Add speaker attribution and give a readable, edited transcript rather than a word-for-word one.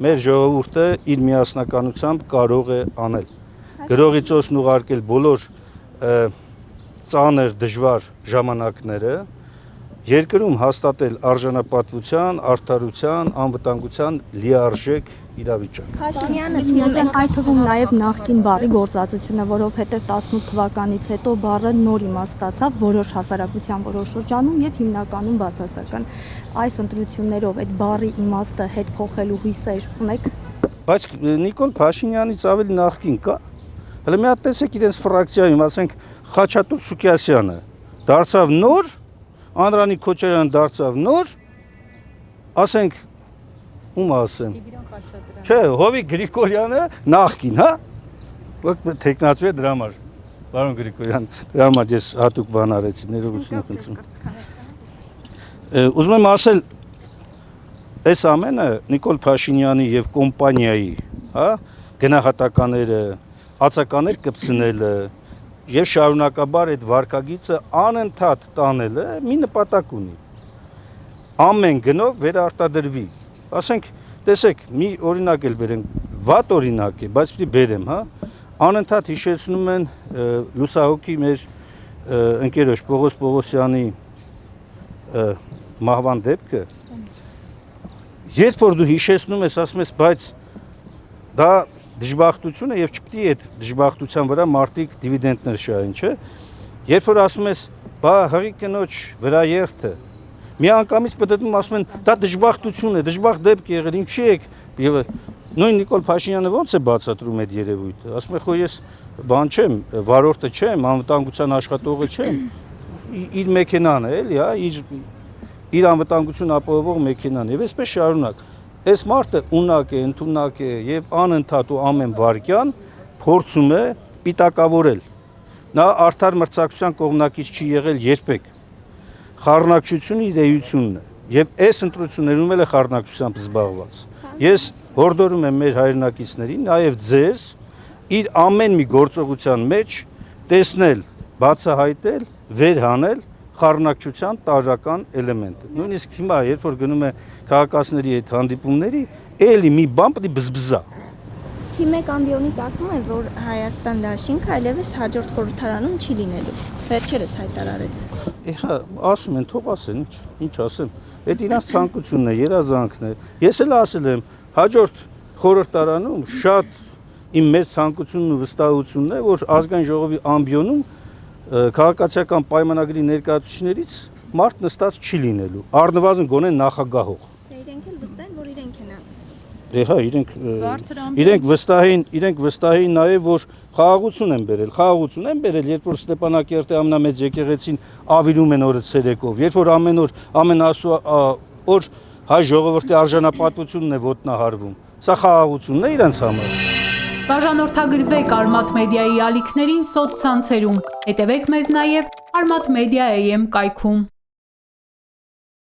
Speaker 1: Մեր ժողովուրդը իր միասնականությամբ կարող է անել։ Գրողիցոսն ուղարկել բոլոր ծանր դժվար ժամանակները, երկրում հաստատել արժանապատվության, արդարության, անվտանգության լիարժեք իրավիճակ։
Speaker 2: Փաշինյանը թվում է այդ թվում նաև նախկին բառի գործածությունը, որովհետև 18 թվականից հետո բառը նոր իմաստ ստացավ որոշ հասարակության որոշ շրջանում եւ հիմնականում բացասական։ Այս ընտրություններով այդ բառի իմաստը հետ փոխելու հույսեր ունեք։
Speaker 1: Բայց Նիկոլ Փաշինյանից ավելի նախկին կա։ Հələ մի հատ տեսեք իրենց ֆրակցիայում, ասենք Խաչատուր Սուքիասյանը դարձավ նոր, Անդրանիկ Քոչարյանը դարձավ նոր, ասենք ում ասեմ։ Չէ, Հովիկ Գրիգորյանը նախկին, հա։ Թեկնածու է դրա համար։ Պարոն Գրիգորյան, դրա համար ես հատուկ բան արեցի, ներողություն խնդրում։ Ուզում եմ ասել, այս ամենը Նիկոլ Փաշինյանի եւ կոմպանիայի, հա, գնահատականները, ածականներ կպցնելը եւ շարունակաբար այդ վարկագիծը անընդհատ տանելը մի նպատակ ունի։ Ամեն գնով վերարտադրվի։ Ասենք, տեսեք, մի օրինակ էլ բերենք, վատ օրինակ է, բայց պիտի բերեմ, հա։ Անընդհատ հիշեցնում են լուսահոգի մեր ընկերոջ Պողոս Պողոսյանի մահվան դեպքը։ Երբ որ դու հիշեցնում ես, ասում ես, բայց դա դժբախտություն է եւ չպետք է այդ դժբախտության վրա մարդիկ դիվիդենդներ շահեն, չէ։ Երբ որ ասում ես, բա հղի կնոջ վրա երթը, միանգամից պատտվում ասում են, դա դժբախտություն է, դժբախտ դեպք եղել, ինչի եք եւ նույն Նիկոլ Փաշինյանը ո՞նց է բացատրում այդ երևույթը։ Ասում է, խո ես բան չեմ, վարորդը չեմ, անվտանգության աշխատողը չեմ, իր մեքենան է, էլի, հա, իր անվտանգություն ապահովող մեքենան եւ այսպես շարունակ։ Այս մարդը ունակ է, ընդունակ է եւ անընդհատ ու ամեն վարքյան փորձում է պիտակավորել։ Նա արդար մրցակցության կողմնակից չի եղել երբեք։ Խառնակցությունը իր էությունն է եւ այս ընտրություններում էլ է խառնակցությամբ զբաղված։ Ես հորդորում եմ մեր հայրենակիցներին, նաեւ ձեզ, իր ամեն մի գործողության մեջ տեսնել, բացահայտել, վերհանել խառնակցության տարրական էլեմենտը։ Նույնիսկ հիմա, երբ որ գնում է քաղաքացիների հետ հանդիպումների, էլի մի բան պետք է բզբզա։
Speaker 2: Թիմ 1 ամբիոնից ասում են, որ Հայաստան դաշինքը այլևս հաջորդ խորհրդարանում չի լինելու։ Վերջերս հայտարարեց։
Speaker 1: Հա, ասում են, թող ասեն, ինչ ասեմ։ Այդ իրանց ցանկությունն է, երազանքն է։ Ես էլ ասել եմ, հաջորդ խորհրդարանում շատ իմ մեծ ցանկությունն ու վստահությունն է, որ ազգային ժողովի ամբիոնում քաղաքացիական պայմանագրի ներկայացուցիչներից մարդ նստած չի լինելու, առնվազն գոնե նախագահող։
Speaker 2: Իրենք էլ վստահ են, որ իրենք են անցնում։
Speaker 1: Հա, իրենք վստահ են նաև, որ խաղաղություն են բերել, երբ որ Ստեփանակերտի ամենամեծ եկեղեցին ավիրում են օրը ցերեկով, երբ որ ամեն օր, ամեն օր հայ ժողովրդի արժանապատվությունն է ոտնահարվում։ Սա խաղաղությունն է իրենց համար։
Speaker 3: Բաժանորդագրվեք Արմաթ մեդիայի ալիքներին սոցցանցերում, հետևեք մեզ նաև Արմաթ Մեդիա AM կայքում։